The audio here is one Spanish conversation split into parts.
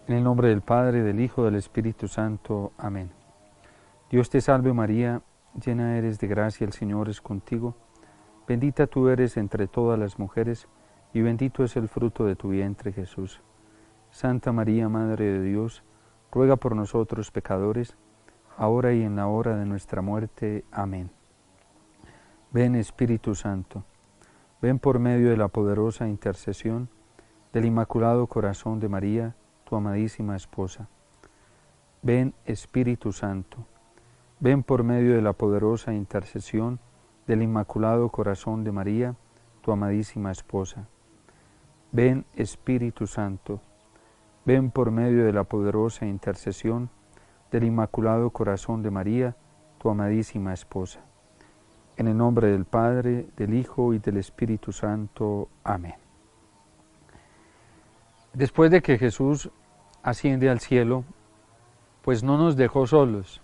En el nombre del Padre, del Hijo, del Espíritu Santo. Amén. Dios te salve María, llena eres de gracia, el Señor es contigo. Bendita tú eres entre todas las mujeres, y bendito es el fruto de tu vientre, Jesús. Santa María, Madre de Dios, ruega por nosotros pecadores, ahora y en la hora de nuestra muerte. Amén. Ven Espíritu Santo, ven por medio de la poderosa intercesión del Inmaculado Corazón de María, tu amadísima esposa. Ven Espíritu Santo, ven por medio de la poderosa intercesión del Inmaculado Corazón de María, tu amadísima esposa. Ven Espíritu Santo, ven por medio de la poderosa intercesión del Inmaculado Corazón de María, tu amadísima esposa. En el nombre del Padre, del Hijo y del Espíritu Santo. Amén. Después de que Jesús asciende al cielo, pues no nos dejó solos.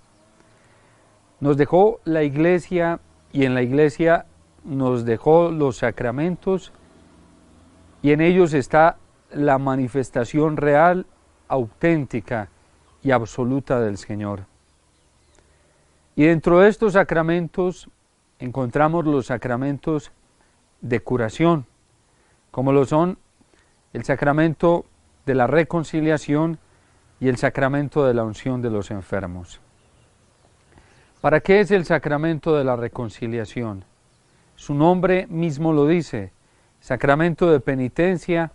Nos dejó la iglesia y en la iglesia nos dejó los sacramentos y en ellos está la manifestación real, auténtica y absoluta del Señor. Y dentro de estos sacramentos encontramos los sacramentos de curación, como lo son el sacramento de la reconciliación y el sacramento de la unción de los enfermos. ¿Para qué es el sacramento de la reconciliación? Su nombre mismo lo dice, sacramento de penitencia,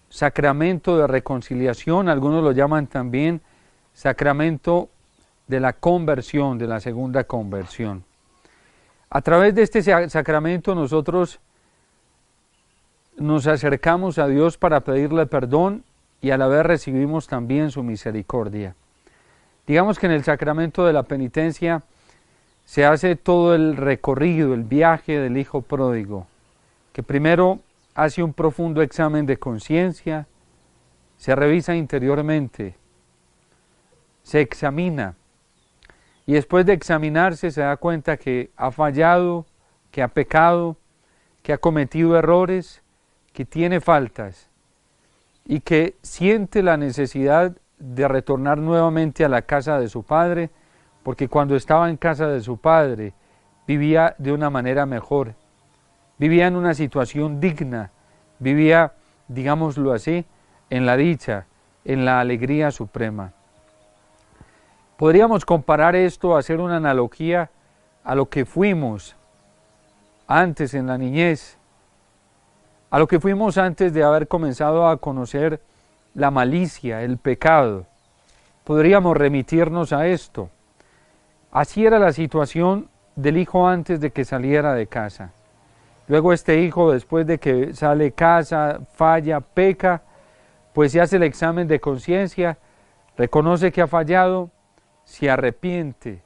sacramento de reconciliación, algunos lo llaman también sacramento de la conversión, de la segunda conversión. A través de este sacramento nosotros nos acercamos a Dios para pedirle perdón y a la vez recibimos también su misericordia. Digamos que en el sacramento de la penitencia se hace todo el recorrido, el viaje del hijo pródigo, que primero hace un profundo examen de conciencia, se revisa interiormente, se examina y después de examinarse se da cuenta que ha fallado, que ha pecado, que ha cometido errores, que tiene faltas y que siente la necesidad de retornar nuevamente a la casa de su padre, porque cuando estaba en casa de su padre vivía de una manera mejor, vivía en una situación digna, vivía, digámoslo así, en la dicha, en la alegría suprema. Podríamos comparar esto, hacer una analogía a lo que fuimos antes en la niñez, a lo que fuimos antes de haber comenzado a conocer la malicia, el pecado. Podríamos remitirnos a esto. Así era la situación del hijo antes de que saliera de casa. Luego este hijo, después de que sale de casa, falla, peca, pues se hace el examen de conciencia, reconoce que ha fallado, se arrepiente.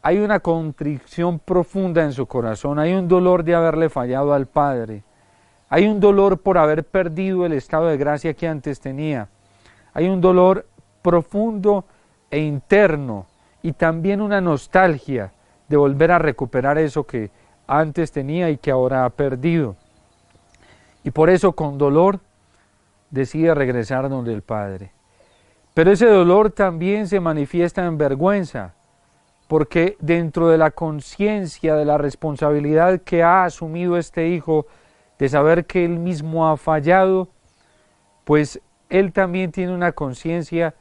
Hay una contrición profunda en su corazón, hay un dolor de haberle fallado al Padre. Hay un dolor por haber perdido el estado de gracia que antes tenía. Hay un dolor profundo e interno y también una nostalgia de volver a recuperar eso que antes tenía y que ahora ha perdido. Y por eso con dolor decide regresar donde el Padre. Pero ese dolor también se manifiesta en vergüenza, porque dentro de la conciencia de la responsabilidad que ha asumido este hijo, de saber que él mismo ha fallado, pues él también tiene una conciencia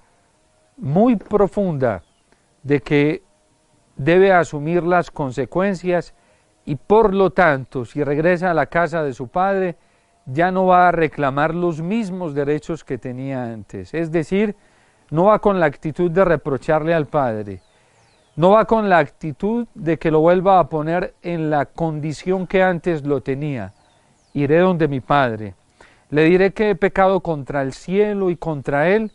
muy profunda de que debe asumir las consecuencias y por lo tanto, si regresa a la casa de su padre, ya no va a reclamar los mismos derechos que tenía antes. Es decir, no va con la actitud de reprocharle al padre, no va con la actitud de que lo vuelva a poner en la condición que antes lo tenía. Iré donde mi Padre, le diré que he pecado contra el cielo y contra Él,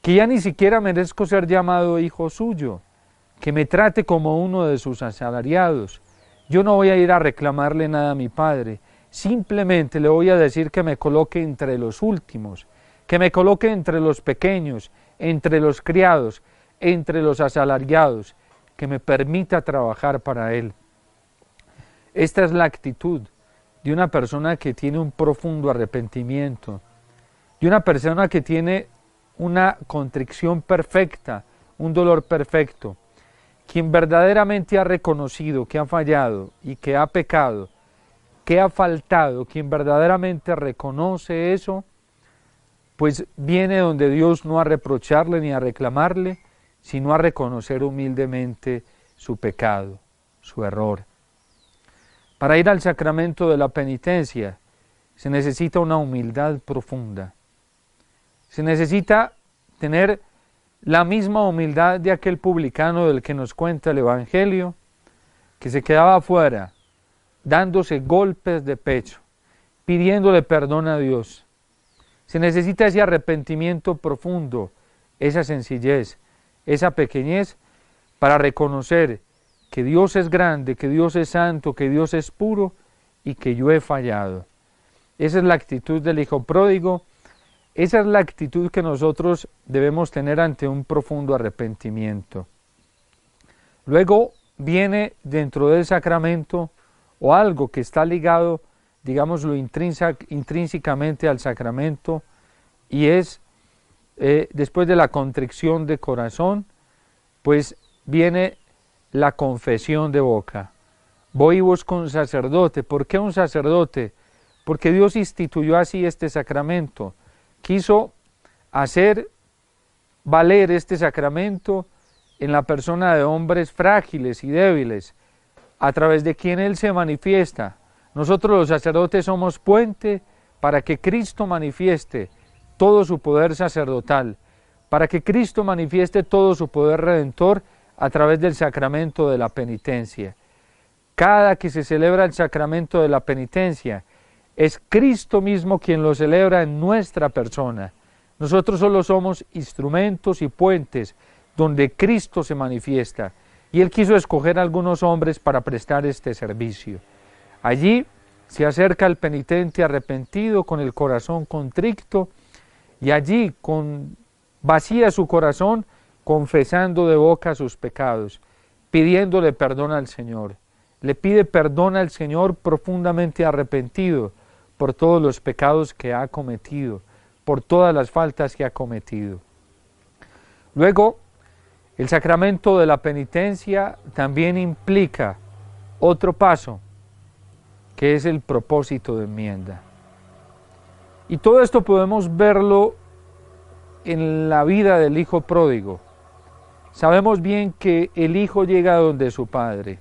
que ya ni siquiera merezco ser llamado hijo suyo, que me trate como uno de sus asalariados. Yo no voy a ir a reclamarle nada a mi Padre, simplemente le voy a decir que me coloque entre los últimos, que me coloque entre los pequeños, entre los criados, entre los asalariados, que me permita trabajar para Él. Esta es la actitud de una persona que tiene un profundo arrepentimiento, de una persona que tiene una contrición perfecta, un dolor perfecto. Quien verdaderamente ha reconocido que ha fallado y que ha pecado, que ha faltado, quien verdaderamente reconoce eso, pues viene donde Dios no a reprocharle ni a reclamarle, sino a reconocer humildemente su pecado, su error. Para ir al sacramento de la penitencia se necesita una humildad profunda. Se necesita tener la misma humildad de aquel publicano del que nos cuenta el Evangelio, que se quedaba afuera, dándose golpes de pecho, pidiéndole perdón a Dios. Se necesita ese arrepentimiento profundo, esa sencillez, esa pequeñez, para reconocer que Dios es grande, que Dios es santo, que Dios es puro y que yo he fallado. Esa es la actitud del hijo pródigo. Esa es la actitud que nosotros debemos tener ante un profundo arrepentimiento. Luego viene dentro del sacramento o algo que está ligado, digámoslo, intrínsecamente al sacramento, y es, después de la contrición de corazón, pues viene la confesión de boca. Voy y busco un sacerdote. ¿Por qué un sacerdote? Porque Dios instituyó así este sacramento. Quiso hacer valer este sacramento en la persona de hombres frágiles y débiles, a través de quien Él se manifiesta. Nosotros los sacerdotes somos puente para que Cristo manifieste todo su poder sacerdotal, para que Cristo manifieste todo su poder redentor a través del sacramento de la penitencia. Cada que se celebra el sacramento de la penitencia, es Cristo mismo quien lo celebra en nuestra persona. Nosotros solo somos instrumentos y puentes donde Cristo se manifiesta. Y Él quiso escoger a algunos hombres para prestar este servicio. Allí se acerca el penitente arrepentido con el corazón contrito, y allí vacía su corazón confesando de boca sus pecados, pidiéndole perdón al Señor. Le pide perdón al Señor profundamente arrepentido por todos los pecados que ha cometido, por todas las faltas que ha cometido. Luego, el sacramento de la penitencia también implica otro paso, que es el propósito de enmienda. Y todo esto podemos verlo en la vida del hijo pródigo. Sabemos bien que el hijo llega donde su padre,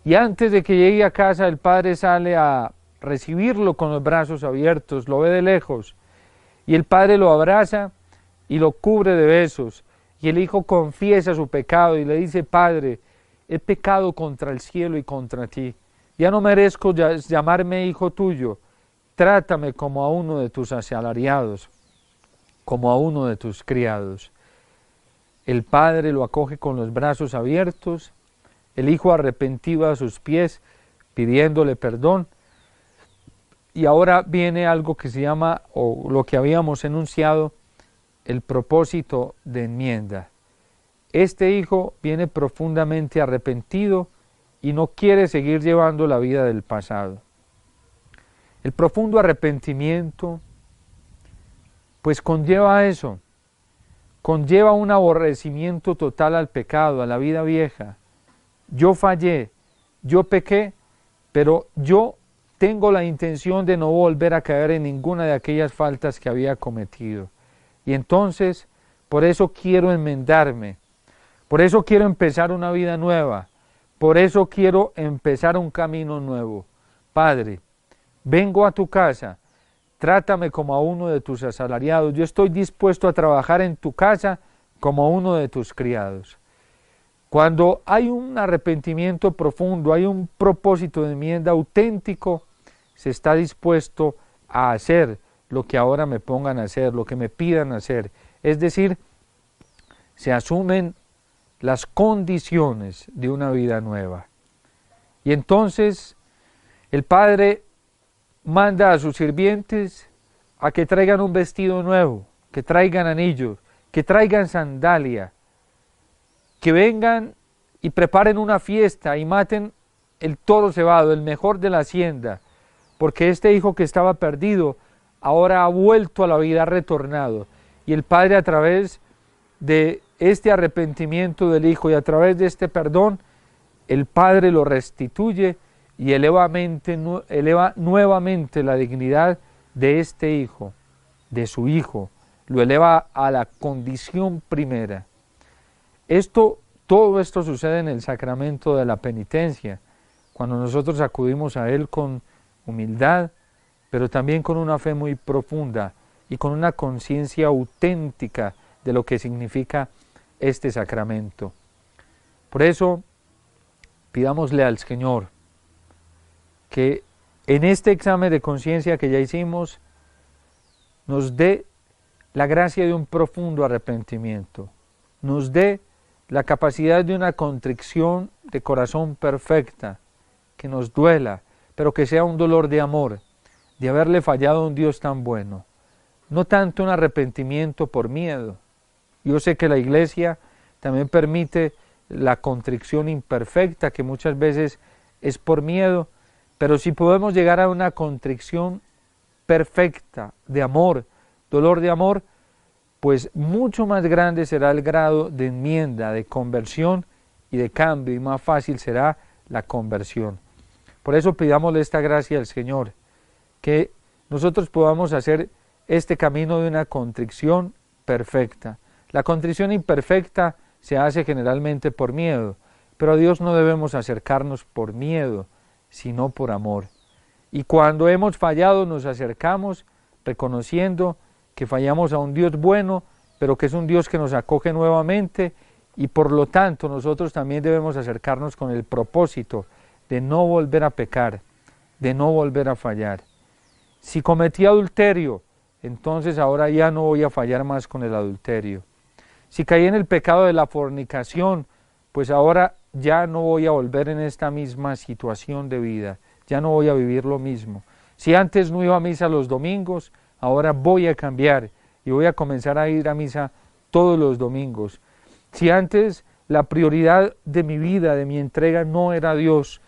y antes de que llegue a casa el padre sale a recibirlo con los brazos abiertos, lo ve de lejos, y el padre lo abraza y lo cubre de besos, y el hijo confiesa su pecado y le dice: Padre, he pecado contra el cielo y contra ti, ya no merezco llamarme hijo tuyo, trátame como a uno de tus asalariados, como a uno de tus criados. El padre lo acoge con los brazos abiertos, el hijo arrepentido a sus pies, pidiéndole perdón. Y ahora viene algo que se llama, o lo que habíamos enunciado, el propósito de enmienda. Este hijo viene profundamente arrepentido y no quiere seguir llevando la vida del pasado. El profundo arrepentimiento, pues conlleva eso, conlleva un aborrecimiento total al pecado, a la vida vieja. Yo fallé, yo pequé, pero yo tengo la intención de no volver a caer en ninguna de aquellas faltas que había cometido. Y entonces, por eso quiero enmendarme, por eso quiero empezar una vida nueva, por eso quiero empezar un camino nuevo. Padre, vengo a tu casa, trátame como a uno de tus asalariados, yo estoy dispuesto a trabajar en tu casa como uno de tus criados. Cuando hay un arrepentimiento profundo, hay un propósito de enmienda auténtico, se está dispuesto a hacer lo que ahora me pongan a hacer, lo que me pidan hacer. Es decir, se asumen las condiciones de una vida nueva. Y entonces el padre manda a sus sirvientes a que traigan un vestido nuevo, que traigan anillos, que traigan sandalia, que vengan y preparen una fiesta y maten el toro cebado, el mejor de la hacienda, porque este hijo que estaba perdido ahora ha vuelto a la vida, ha retornado. Y el Padre, a través de este arrepentimiento del Hijo y a través de este perdón, el Padre lo restituye y eleva nuevamente la dignidad de este Hijo, de su Hijo, lo eleva a la condición primera. Todo esto sucede en el sacramento de la penitencia, cuando nosotros acudimos a Él con humildad, pero también con una fe muy profunda y con una conciencia auténtica de lo que significa este sacramento. Por eso, pidámosle al Señor que en este examen de conciencia que ya hicimos, nos dé la gracia de un profundo arrepentimiento, nos dé la capacidad de una contrición de corazón perfecta, que nos duela, pero que sea un dolor de amor, de haberle fallado a un Dios tan bueno. No tanto un arrepentimiento por miedo. Yo sé que la Iglesia también permite la contrición imperfecta, que muchas veces es por miedo, pero si podemos llegar a una contrición perfecta, de amor, dolor de amor, pues mucho más grande será el grado de enmienda, de conversión y de cambio, y más fácil será la conversión. Por eso pidámosle esta gracia al Señor, que nosotros podamos hacer este camino de una contrición perfecta. La contrición imperfecta se hace generalmente por miedo, pero a Dios no debemos acercarnos por miedo, sino por amor. Y cuando hemos fallado nos acercamos reconociendo que fallamos a un Dios bueno, pero que es un Dios que nos acoge nuevamente, y por lo tanto nosotros también debemos acercarnos con el propósito de no volver a pecar, de no volver a fallar. Si cometí adulterio, entonces ahora ya no voy a fallar más con el adulterio. Si caí en el pecado de la fornicación, pues ahora ya no voy a volver en esta misma situación de vida, ya no voy a vivir lo mismo. Si antes no iba a misa los domingos, ahora voy a cambiar y voy a comenzar a ir a misa todos los domingos. Si antes la prioridad de mi vida, de mi entrega, no era Dios,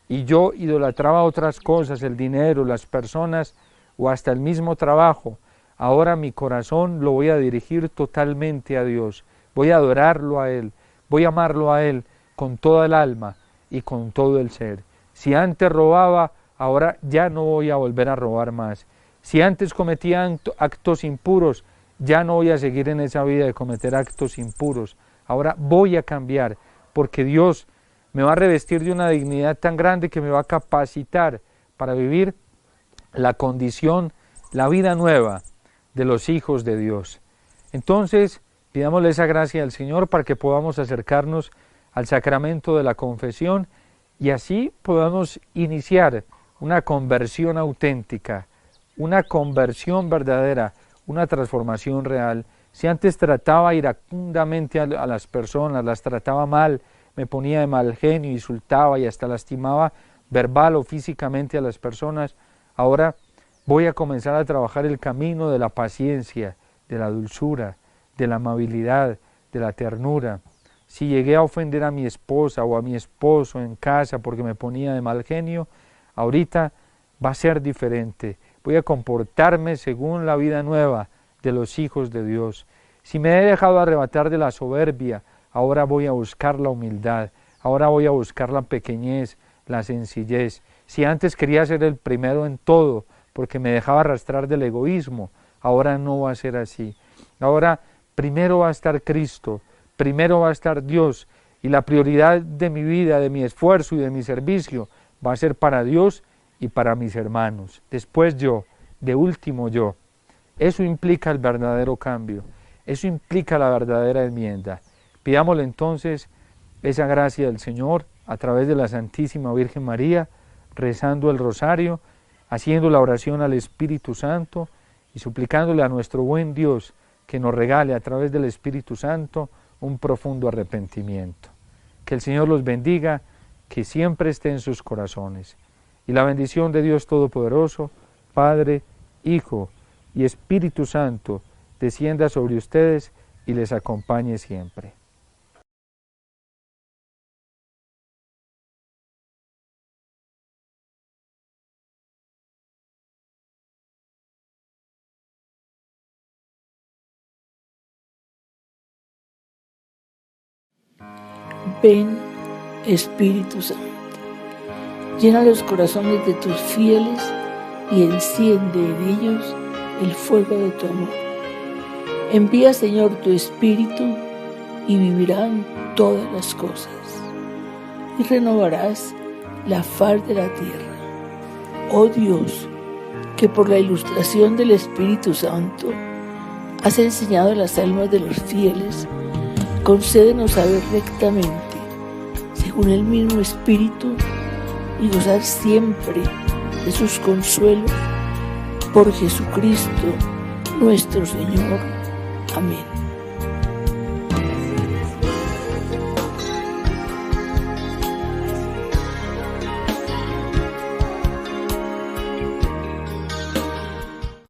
y yo idolatraba otras cosas, el dinero, las personas o hasta el mismo trabajo, ahora mi corazón lo voy a dirigir totalmente a Dios, voy a adorarlo a Él, voy a amarlo a Él con toda el alma y con todo el ser. Si antes robaba, ahora ya no voy a volver a robar más. Si antes cometía actos impuros, ya no voy a seguir en esa vida de cometer actos impuros. Ahora voy a cambiar, porque Dios me va a revestir de una dignidad tan grande que me va a capacitar para vivir la condición, la vida nueva de los hijos de Dios. Entonces, pidámosle esa gracia al Señor para que podamos acercarnos al sacramento de la confesión y así podamos iniciar una conversión auténtica, una conversión verdadera, una transformación real. Si antes trataba iracundamente a las personas, las trataba mal, me ponía de mal genio, insultaba y hasta lastimaba verbal o físicamente a las personas, ahora voy a comenzar a trabajar el camino de la paciencia, de la dulzura, de la amabilidad, de la ternura. Si llegué a ofender a mi esposa o a mi esposo en casa porque me ponía de mal genio, ahorita va a ser diferente. Voy a comportarme según la vida nueva de los hijos de Dios. Si me he dejado arrebatar de la soberbia, ahora voy a buscar la humildad, ahora voy a buscar la pequeñez, la sencillez. Si antes quería ser el primero en todo, porque me dejaba arrastrar del egoísmo, ahora no va a ser así. Ahora primero va a estar Cristo, primero va a estar Dios, y la prioridad de mi vida, de mi esfuerzo y de mi servicio va a ser para Dios y para mis hermanos. Después yo, de último yo. Eso implica el verdadero cambio, eso implica la verdadera enmienda. Pidámosle entonces esa gracia del Señor a través de la Santísima Virgen María, rezando el rosario, haciendo la oración al Espíritu Santo y suplicándole a nuestro buen Dios que nos regale a través del Espíritu Santo un profundo arrepentimiento. Que el Señor los bendiga, que siempre esté en sus corazones. Y la bendición de Dios Todopoderoso, Padre, Hijo y Espíritu Santo, descienda sobre ustedes y les acompañe siempre. Ven, Espíritu Santo, llena los corazones de tus fieles y enciende en ellos el fuego de tu amor. Envía, Señor, tu Espíritu y vivirán todas las cosas, y renovarás la faz de la tierra. Oh Dios, que por la ilustración del Espíritu Santo has enseñado a las almas de los fieles, concédenos saber rectamente, según el mismo Espíritu, y gozar siempre de sus consuelos, por Jesucristo nuestro Señor. Amén.